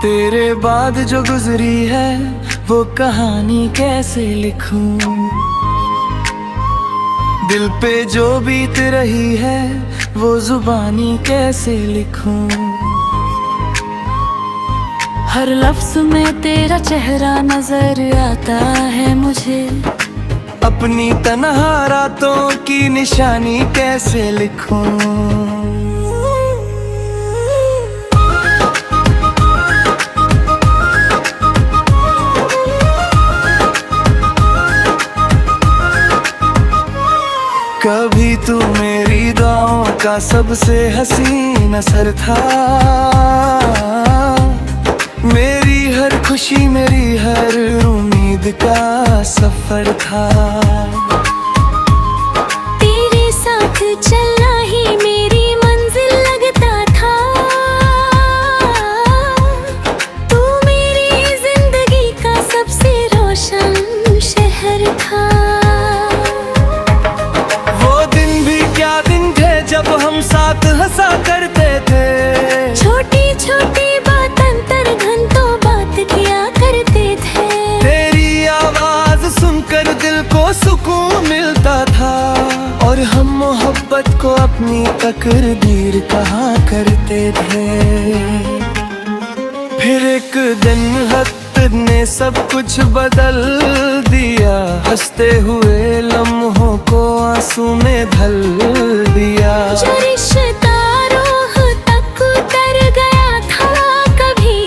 तेरे बाद जो गुजरी है वो कहानी कैसे लिखूं। दिल पे जो बीत रही है वो जुबानी कैसे लिखूं। हर लफ्ज में तेरा चेहरा नजर आता है मुझे। अपनी तन्हा रातों की निशानी कैसे लिखूं। कभी तू मेरी दुआओं का सबसे हसीन असर था। मेरी हर खुशी मेरी हर उम्मीद का सफर था। तेरे साथ चलना ही मेरी मंजिल लगता था। तू मेरी जिंदगी का सबसे रोशन शहर था। जब हम साथ हंसा करते थे। छोटी छोटी बात अंतर घंटों बात किया करते थे। तेरी आवाज सुनकर दिल को सुकून मिलता था। और हम मोहब्बत को अपनी तकदीर कहा करते थे। फिर एक दिन वक्त ने सब कुछ बदल दिया। हंसते हुए लम्हों को आंसू में ढल दिया। जो रिश्ता रूह तक उतर गया था कभी,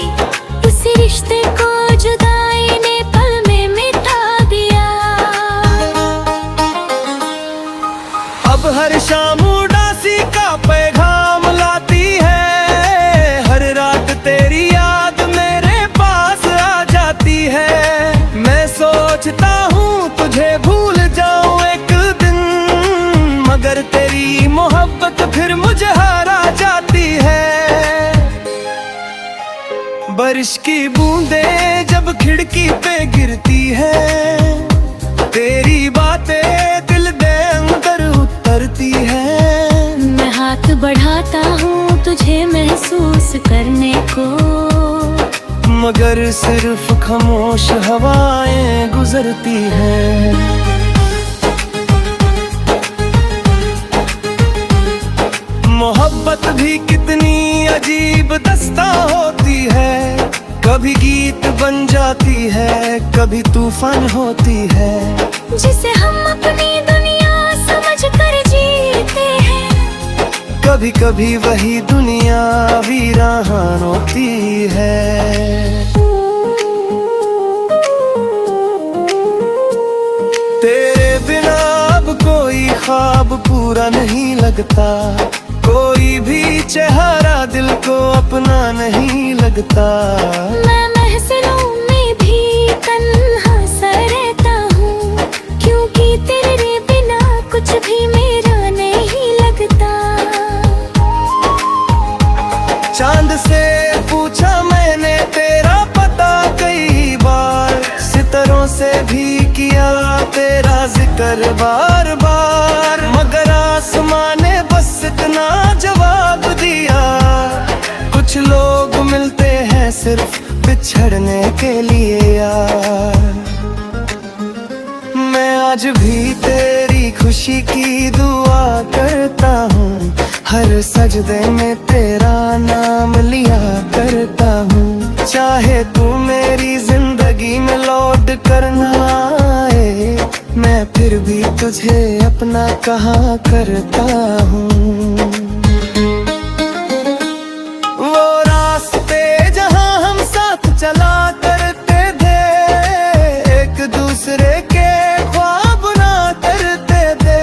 उसी रिश्ते को जुदाई ने पल में मिटा दिया। अब हर शाम उदासी का पैगाम लाती है। हर रात तेरी याद मेरे पास आ जाती है। मैं सोचता हूँ तुझे भूल जाऊं एक दिन, मगर तेरी मोहब्बत फिर मुझे हारा जाती है। बारिश की बूंदें जब खिड़की पे गिरती है। तेरी बातें दिल दे अंदर उतरती है। मैं हाथ बढ़ाता हूँ तुझे महसूस करने को, मगर सिर्फ खामोश हवाएं गुजरती हैं। मोहब्बत भी कितनी अजीब दास्तां होती है। कभी गीत बन जाती है, कभी तूफान होती है। जिसे हम अपनी दुनिया समझ कर जीते हैं। कभी कभी वही दुनिया वीरान होती है। तेरे बिना अब कोई ख्वाब पूरा नहीं लगता। कोई भी चेहरा दिल को अपना नहीं लगता। मैं महफिलों में भी तन्हा सा रहता हूँ, क्योंकि तेरे बिना कुछ भी मेरा नहीं लगता। चांद से पूछा मैंने तेरा पता कई बार। सितारों से भी किया तेरा जिक्र बार बार, मगर आसमां ने बस इतना जवाब दिया। कुछ लोग मिलते हैं सिर्फ बिछड़ने के लिए यार। मैं आज भी तेरी खुशी की दुआ करता हूँ। हर सजदे में तेरा नाम लिया करता हूँ। चाहे तू मेरी जिंदगी में लौट कर ना आए, मैं फिर भी तुझे अपना कहा करता हूँ। वो रास्ते जहाँ हम साथ चला करते थे, एक दूसरे के ख्वाब ना करते थे।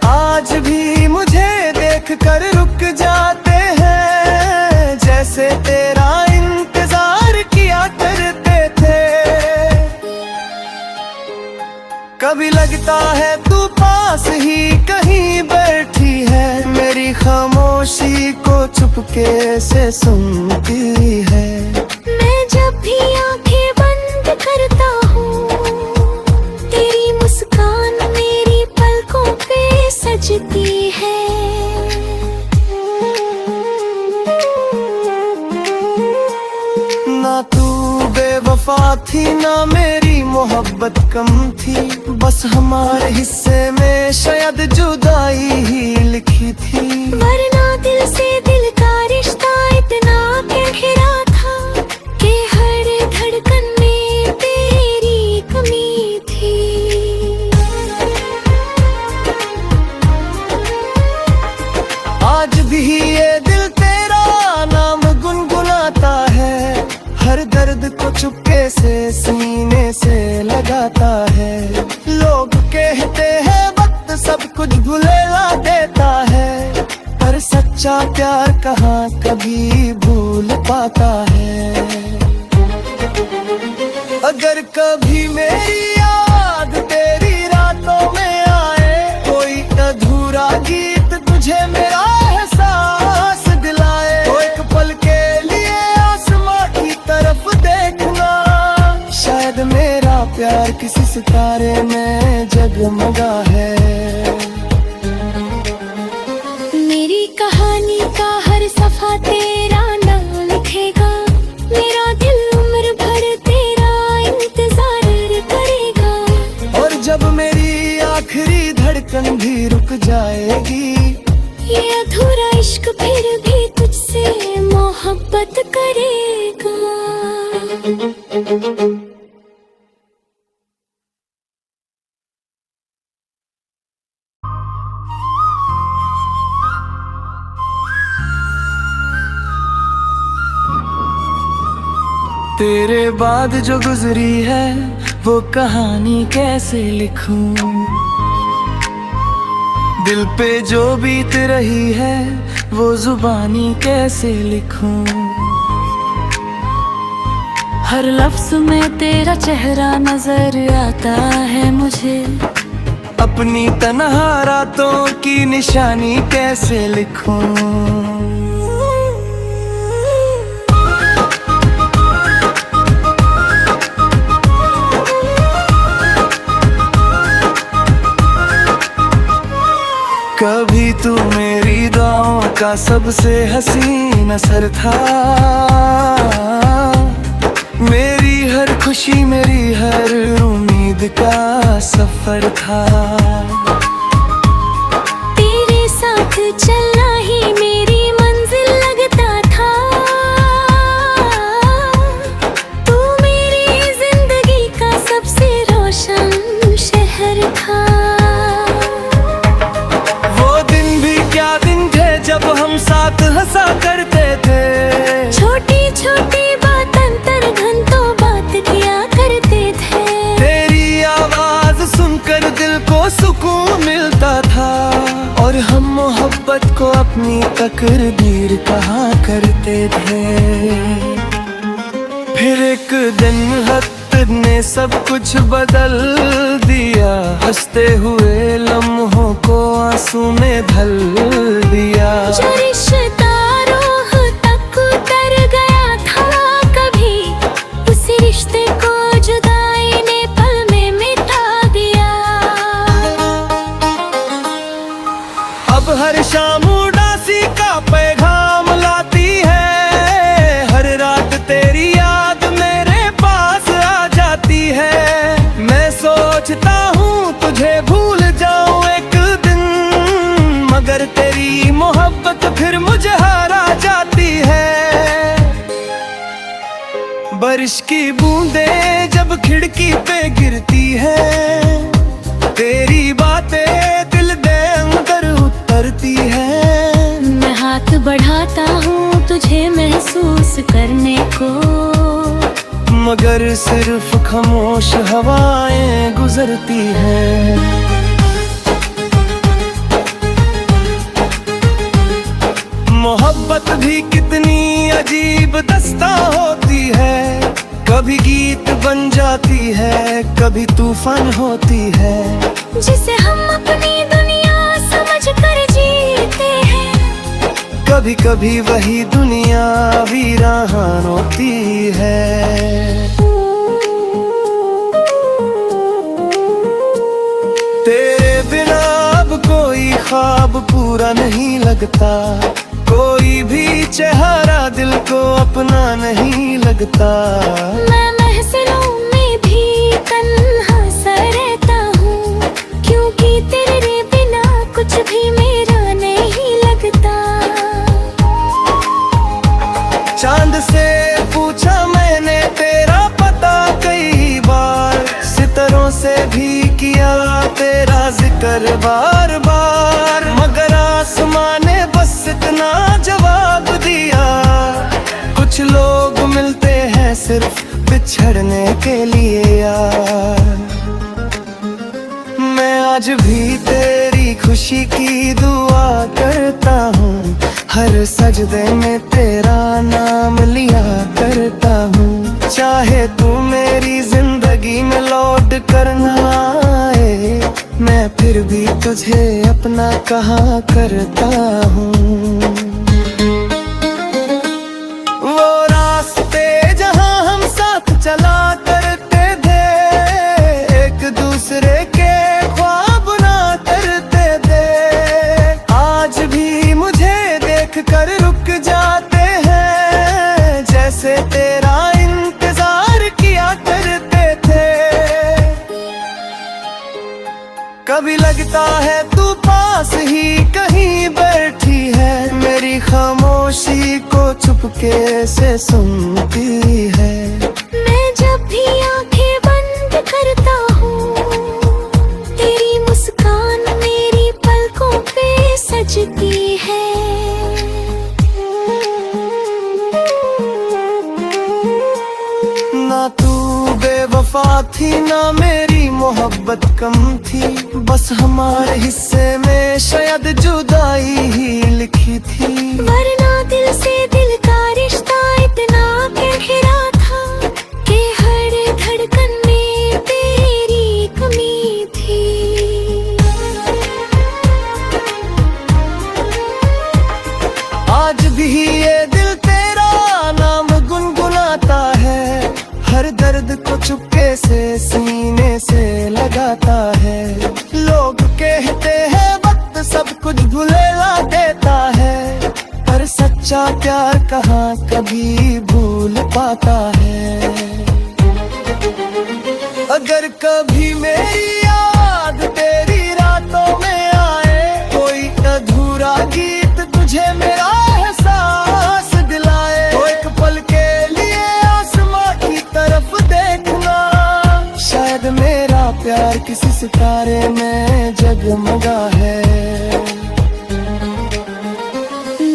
आज भी मुझे देख कर रुक जाते हैं, जैसे तेरा इंतजार किया करते थे। कभी लगता है तू पास ही कहीं बैठी है। मेरी खामोशी को चुपके से सुनती है। मैं जब भी आंखें बंद करता हूँ, तेरी मुस्कान मेरी पलकों पे सजती है। थी ना मेरी मोहब्बत कम थी, बस हमारे हिस्से में शायद जुदाई ही लिखी थी। वरना दिल से दिल का रिश्ता इतना गहरा था कि हर धड़कन में तेरी कमी थी। आज भी ये दिल तेरा नाम गुनगुनाता है, हर दर्द को चुपके से सीने से लगाता है। लोग कहते हैं वक्त सब कुछ भुला देता है, पर सच्चा प्यार कहाँ कभी भूल पाता है। अगर कभी मेरी याद तेरी रातों में आए, कोई अधूरा गीत तुझे मेरा एहसास दिलाए, तो एक पल के लिए आसमां की तरफ देखना, शायद मेरा प्यार किसी सितारे में जगमगा है। मेरी कहानी का हर सफा तेरा नाम लिखेगा, मेरा दिल उम्र भर तेरा इंतजार करेगा। और जब मेरी आखिरी धड़कन भी रुक जाएगी, ये अधूरा इश्क फिर भी तुझसे मोहब्बत करेगा। तेरे बाद जो गुजरी है वो कहानी कैसे लिखूं, दिल पे जो बीत रही है वो जुबानी कैसे लिखूं। हर लफ्ज में तेरा चेहरा नजर आता है मुझे, अपनी तन्हा रातों की निशानी कैसे लिखूं। कभी तू मेरी दुआओं का सबसे हसीन असर था, मेरी हर खुशी मेरी हर उम्मीद का सफर था। तेरे साथ चलना ही मेरी मंजिल लगता था, तू मेरी जिंदगी का सबसे रोशन शहर था। जब हम साथ हंसा करते थे, छोटी छोटी बात अंतर घंटों बात किया करते थे। तेरी आवाज सुनकर दिल को सुकून मिलता था, और हम मोहब्बत को अपनी तकदीर कहा करते थे। फिर एक दिन वक्त ने सब कुछ बदल दिया, हंसते हुए लम्हों को आंसू में ढल दिया। जो रिश्ता रूह तक उतर गया था कभी, उस रिश्ते को जुदाई ने पल में मिटा दिया। अब हर शाम उदासी का पैगाम लाती है, हर रात तेरी याद मेरे पास आ जाती है। मैं सोचता हूँ तुझे भूल जाऊं एक दिन, मगर तेरी मोहब्बत फिर मुझे हरा जाती है। बारिश की बूंदें जब खिड़की पे गिरती है, तेरी बातें दिल दे अंदर उतरती है। मैं हाथ बढ़ाता हूँ तुझे महसूस करने को, मगर सिर्फ खामोश हवाएं गुजरती हैं। मोहब्बत भी कितनी अजीब दास्तां होती है, कभी गीत बन जाती है, कभी तूफान होती है। जिसे हम अपनी दुनिया समझ कर जीते हैं, कभी कभी वही दुनिया वीरान होती है। तेरे बिना अब कोई ख्वाब पूरा नहीं लगता, कोई भी चेहरा दिल को अपना नहीं लगता। मैं महफिलों में भी तन्हा सा रहता हूँ, क्योंकि तेरे बिना कुछ भी मेरा नहीं लगता। चांद से पूछा मैंने तेरा पता कई बार, सितारों से भी किया तेरा जिक्र बार बार, मगर आसमां ने बस इतना जवाब दिया। कुछ लोग मिलते हैं सिर्फ बिछड़ने के लिए यार। मैं आज भी तेरी खुशी की दुआ करता हूँ, हर सजदे में तेरा नाम लिया करता हूँ। चाहे तू मेरी जिंदगी में लौट कर ना आए, मैं फिर भी तुझे अपना कहा करता हूँ। वो रास्ते जहाँ हम साथ चला करते थे, एक दूसरे के ख्वाब ना करते थे, आज भी मुझे देख कर रुक जाते हैं, जैसे तेरा इंतजार किया करते थे। कभी लगता है तू पास ही कहीं बैठी है, मेरी खामोशी को चुपके से सुनती है। मैं जब भी आंखें बंद करता हूँ, तेरी मुस्कान मेरी पलकों पे सजती है। ना तू बेवफा थी ना मेरी मोहब्बत कम थी, बस हमारे हिस्से में शायद जुदाई ही लिखी थी। वरना दिल से दिल का रिश्ता इतना गहरा था कि हर धड़कन में तेरी कमी थी। आज भी ये दिल तेरा नाम गुनगुनाता है, हर दर्द को चुपके से सीने से लगाता है। लोग कहते हैं वक्त सब कुछ भुला देता है, पर सच्चा प्यार कहाँ कभी भूल पाता है। अगर कभी मेरी याद तेरी रातों में आए, कोई अधूरा गीत तुझे मेरा एहसास दिलाए, तो एक पल के लिए आसमां की तरफ देखना, शायद मेरा प्यार किसी सितारे में जगमगा है।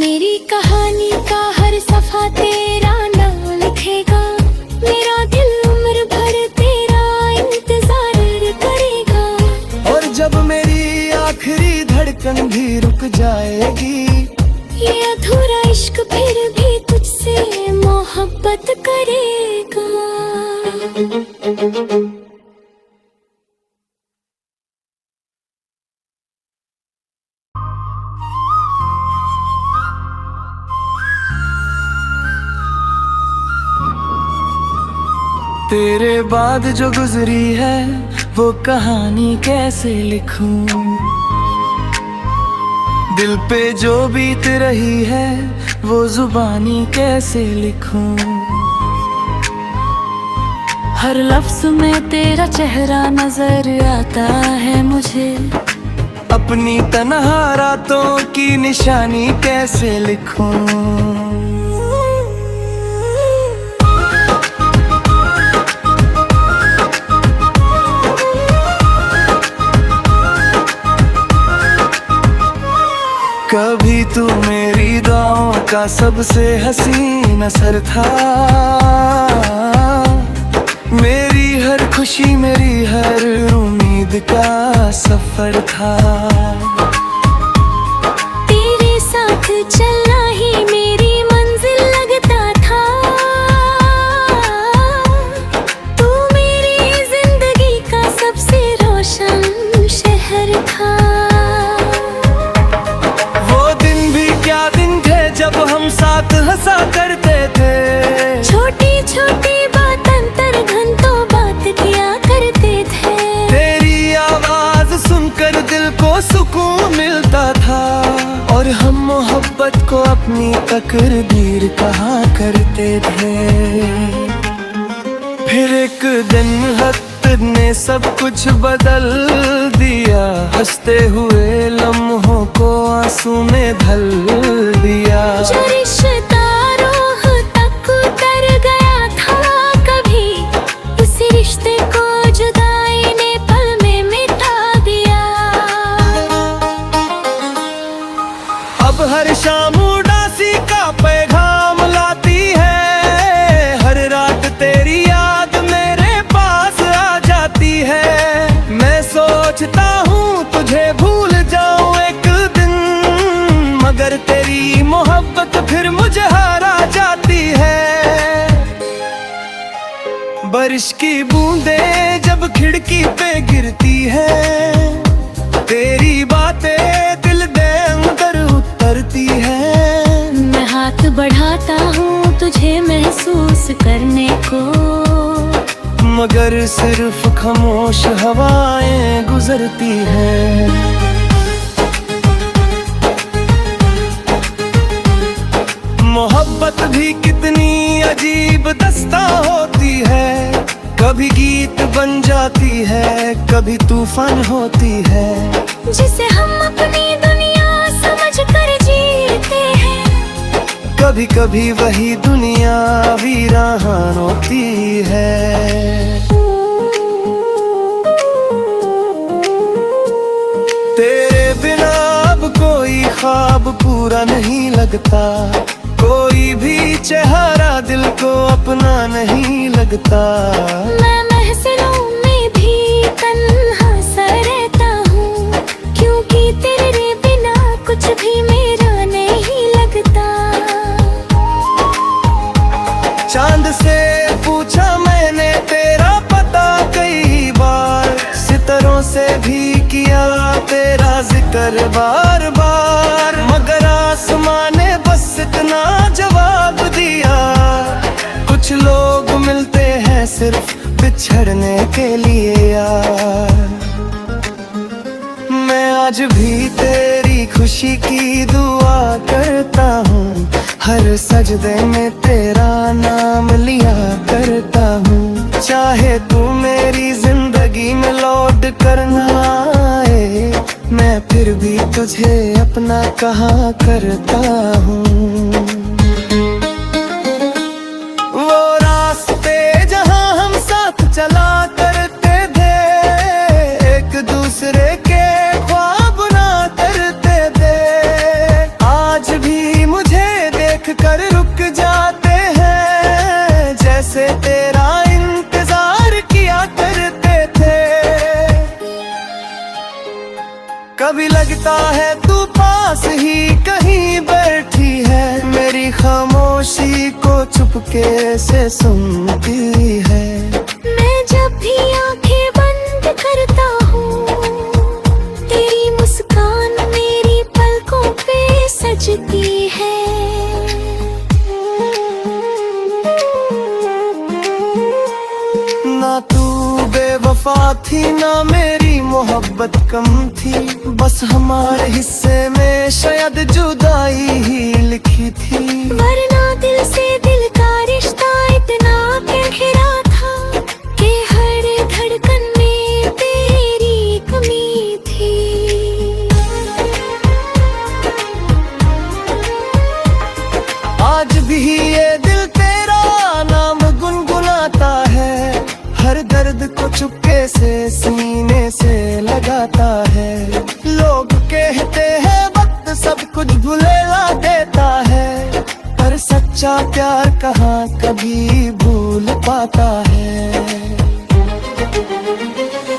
मेरी कहानी का हर सफा तेरा नाम लिखेगा, मेरा दिल उम्र भर तेरा इंतजार करेगा। और जब मेरी आखिरी धड़कन भी रुक जाएगी, ये अधूरा इश्क फिर भी तुझसे मोहब्बत करेगा। तेरे बाद जो गुजरी है वो कहानी कैसे लिखूं, दिल पे जो बीत रही है वो जुबानी कैसे लिखूं। हर लफ्ज में तेरा चेहरा नजर आता है मुझे, अपनी तन्हा रातों की निशानी कैसे लिखूं। कभी तू मेरी दुआओं का सबसे हसीन असर था, मेरी हर खुशी मेरी हर उम्मीद का सफर था। तेरे साथ चलना ही मेरी मंजिल लगता था, तू मेरी जिंदगी का सबसे रोशन शहर था। जब हम साथ हंसा करते थे, छोटी छोटी बात अंतर घंटों बात किया करते थे। तेरी आवाज सुनकर दिल को सुकून मिलता था। और हम मोहब्बत को अपनी तकदीर कहा करते थे। फिर एक दिन वक्त ने सब कुछ बदल दिया, हंसते हुए लम्हों को आंसू में ढल दिया। जो रिश्ता रूह तक उतर गया था कभी, उसी रिश्ते को जुदाई ने पल में मिटा दिया। अब हर शाम उदासी का पैगाम लाती है, हर रात तेरी याद मेरे पास आ जाती है। मैं सोचता हूँ तुझे भूल जाऊं एक दिन, मगर तेरी मोहब्बत फिर मुझे हारा जाती है। बारिश की बूंदें जब खिड़की पे गिरती है, तेरी बातें दिल दे अंदर उतरती है। मैं हाथ बढ़ाता हूँ तुझे महसूस करने को, मगर सिर्फ खामोश हवाएं गुजरती हैं। मोहब्बत भी कितनी अजीब दस्ता होती है, कभी गीत बन जाती है, कभी तूफान होती है। जिसे हम अपनी दुनिया समझ कर जीते हैं, कभी कभी वही दुनिया वीरान होती है। तेरे बिना अब कोई ख्वाब पूरा नहीं लगता, कोई भी चेहरा दिल को अपना नहीं लगता। मैं महफिलों में भी तन्हा सा रहता हूँ, क्योंकि तेरे बिना कुछ भी मेरा नहीं लगता। चांद से पूछा मैंने तेरा पता कई बार, सितारों से भी किया तेरा जिक्र बार बार, मगर आसमां ने बस इतना जवाब दिया। कुछ लोग मिलते हैं सिर्फ बिछड़ने के लिए यार। मैं आज भी तेरी खुशी की दुआ करता हूँ, हर सजदे में तेरा नाम लिया करता हूँ। चाहे तू मेरी जिंदगी में लौट कर ना आए, मैं फिर भी तुझे अपना कहा करता हूँ। वो रास्ते जहाँ हम साथ चला करते थे, एक दूसरे के ख्वाब ना करते थे, आज भी मुझे देख कर रुक जाते हैं, जैसे तेरा इंतजार किया करते थे। कभी लगता है तू पास ही कहीं बैठी है, मेरी खामोशी को चुपके से सुनती है। मैं जब भी आंखें बंद करता हूँ, तेरी मुस्कान मेरी पलकों पे सजती है। ना तू बेवफा थी ना मेरी मोहब्बत कम थी, बस हमारे हिस्से में शायद जुदाई ही लिखी थी। वरना दिल से दिल का रिश्ता इतना गहरा था कि हर धड़कन में तेरी कमी थी। आज भी ये दिल तेरा नाम गुनगुनाता है, हर दर्द को चुपके से सीने से लगाता है। लोग कहते हैं वक्त सब कुछ भुला देता है, पर सच्चा प्यार कहाँ कभी भूल पाता है।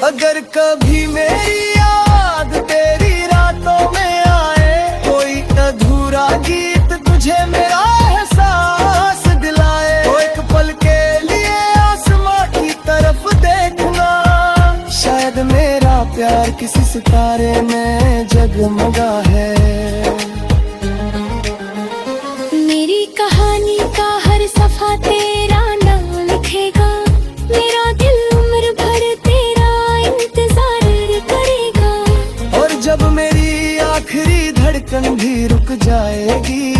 अगर कभी मेरी याद तेरी रातों में आए, कोई अधूरा गीत तुझे मेरा एहसास दिलाए, तो एक पल के लिए आसमां की तरफ देखना, शायद मेरा प्यार किसी सितारे में जगमगा है। मेरी कहानी का हर सफा तेरा नाम लिखेगा, मेरा दिल उम्र भर तेरा इंतजार करेगा। और जब मेरी आखिरी धड़कन भी रुक जाएगी।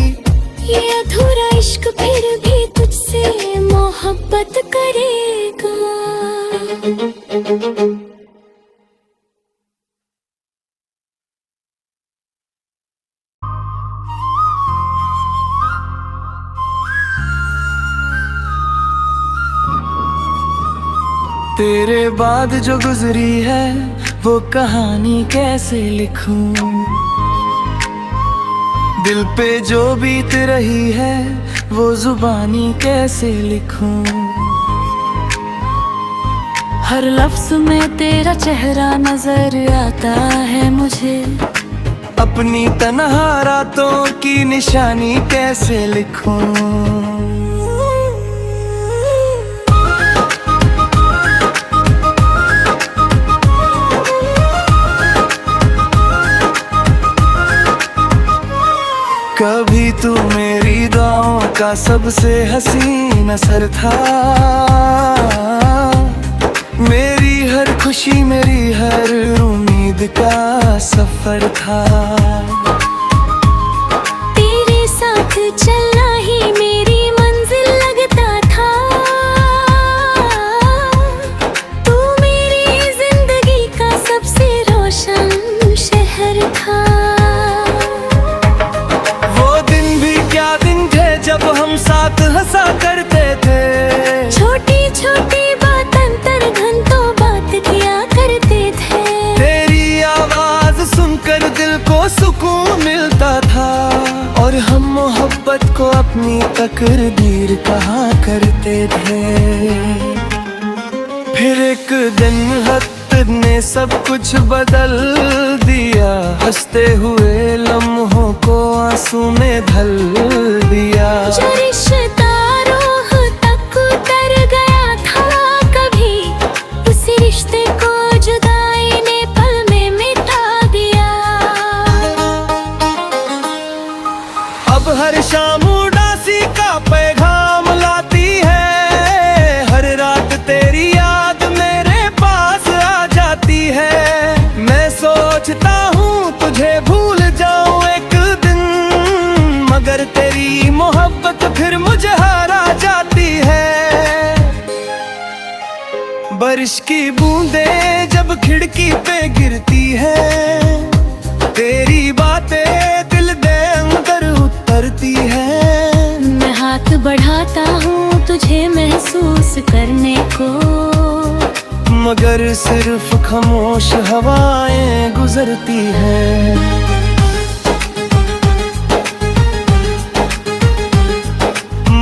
ये अधूरा इश्क फिर भी तुझसे मोहब्बत करेगा। तेरे बाद जो गुजरी है वो कहानी कैसे लिखूं, दिल पे जो बीत रही है वो जुबानी कैसे लिखूं। हर लफ्ज में तेरा चेहरा नजर आता है मुझे, अपनी तन्हा रातों की निशानी कैसे लिखूं। कभी तू मेरी दुआओं का सबसे हसीन असर था, मेरी हर खुशी मेरी हर उम्मीद का सफर था। तेरे साथ चलना ही मेरी मंजिल लगता था, तू मेरी जिंदगी का सबसे रोशन शहर था। जब हम साथ हंसा करते थे, छोटी छोटी बात अंतर घंटों बात किया करते थे। तेरी आवाज सुनकर दिल को सुकून मिलता था, और हम मोहब्बत को अपनी तकदीर कहा करते थे। फिर एक दिन वक्त ने सब कुछ बदल दिया, हंसते हुए लम्हों को आंसू ने ढल दिया। जो रिश्ता रूह तक उतर गया था कभी, उस रिश्ते को जुदाई ने पल में मिटा दिया। अब हर शाम उदासी का पैगाम लाती है, हर रात तेरी याद मेरे पास आ जाती है। मैं सोचता हूँ तुझे भूल जाऊं एक दिन, मगर तेरी मोहब्बत फिर मुझे हरा जाती है। बारिश की बूंदें जब खिड़की पे गिरती है, तेरी बातें दिल दे अंदर उतरती है। मैं हाथ बढ़ाता हूँ तुझे महसूस करने को, मगर सिर्फ खामोश हवाएं गुजरती हैं।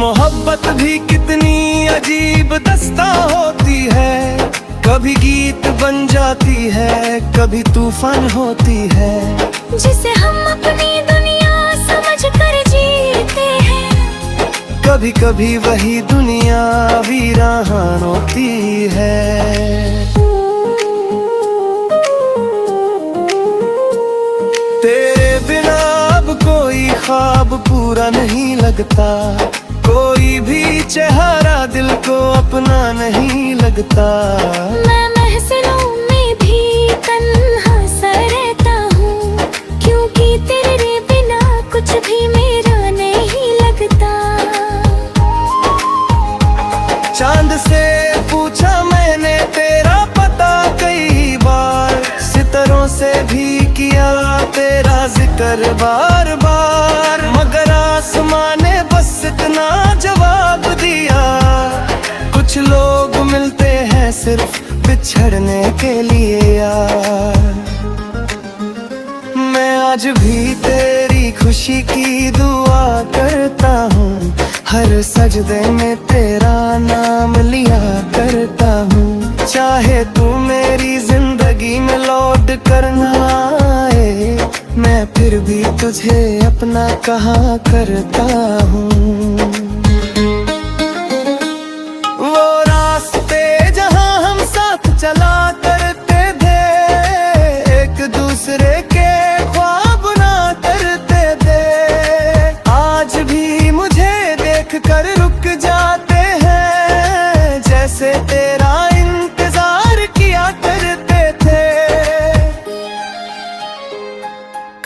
मोहब्बत भी कितनी अजीब दास्तां होती है, कभी गीत बन जाती है, कभी तूफान होती है। जिसे हम अपनी दुनिया समझ कर जीते हैं, कभी कभी वही दुनिया वीरान होती है। तेरे बिना अब कोई ख्वाब पूरा नहीं लगता, कोई भी चेहरा दिल को अपना नहीं लगता। मैं महफिलों में भी तन्हा सा रहता हूँ, क्योंकि तेरे बिना कुछ भी मेरा नहीं लगता। चांद से पूछा मैंने तेरा पता कई बार, सितारों से भी किया तेरा जिक्र बार बार, मगर आसमां ने बस इतना जवाब दिया। कुछ लोग मिलते हैं सिर्फ बिछड़ने के लिए यार। मैं आज भी तेरी खुशी की दुआ करता हूँ, हर सजदे में तेरा नाम लिया करता हूँ। चाहे तू मेरी जिंदगी में लौट कर ना आए, मैं फिर भी तुझे अपना कहा करता हूँ। वो रास्ते जहाँ हम साथ चला करते थे, एक दूसरे के ख्वाब ना करते थे, आज भी मुझे देख कर रुक जाते हैं, जैसे तेरा इंतजार किया करते थे।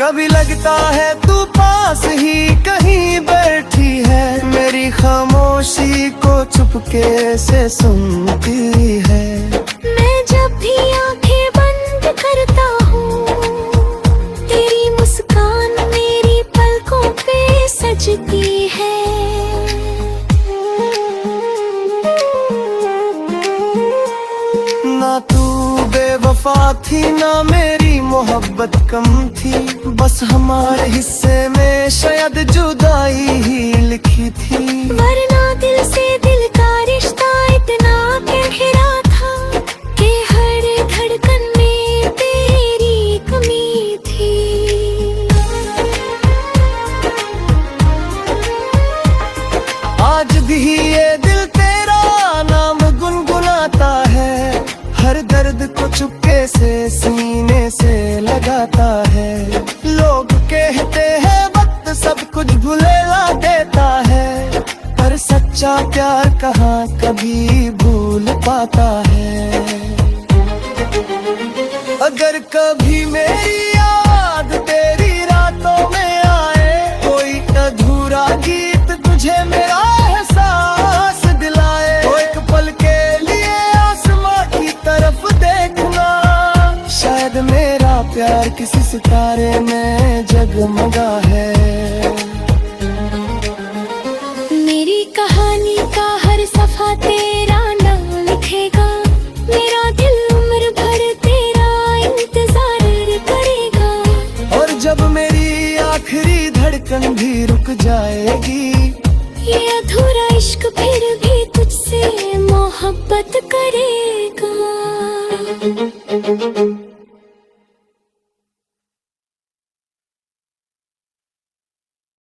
कभी लगता है तू पास ही कहीं बैठी है, मेरी खामोशी को चुपके से सुनती है। मैं जब भी आंखें बंद करता हूँ, तेरी मुस्कान मेरी पलकों पे सजती है। ना तू बेवफा थी ना मेरी मोहब्बत कम थी, बस हमारे हिस्से में शायद जुदाई ही लिखी थी। वरना दिल से दिल का रिश्ता इतना गहरा था कि हर धड़कन में तेरी कमी थी। आज भी ये दिल तेरा नाम गुनगुनाता है, हर दर्द को चुपके से सीने से लगाता है। लोग कहते हैं वक्त सब कुछ भुला देता है, पर सच्चा प्यार कहाँ कभी भूल पाता है। अगर कभी मेरी याद तेरी रातों में आए, कोई अधूरा गीत तुझे मेरा एहसास दिलाए, तो एक पल के लिए आसमां की तरफ देखना, शायद मेरा प्यार किसी सितारे में जगमगा है। मेरी कहानी का हर सफा तेरा नाम लिखेगा, मेरा दिल उम्र भर तेरा इंतजार करेगा। और जब मेरी आखिरी धड़कन भी रुक जाएगी, ये अधूरा इश्क फिर भी तुझसे मोहब्बत करेगा।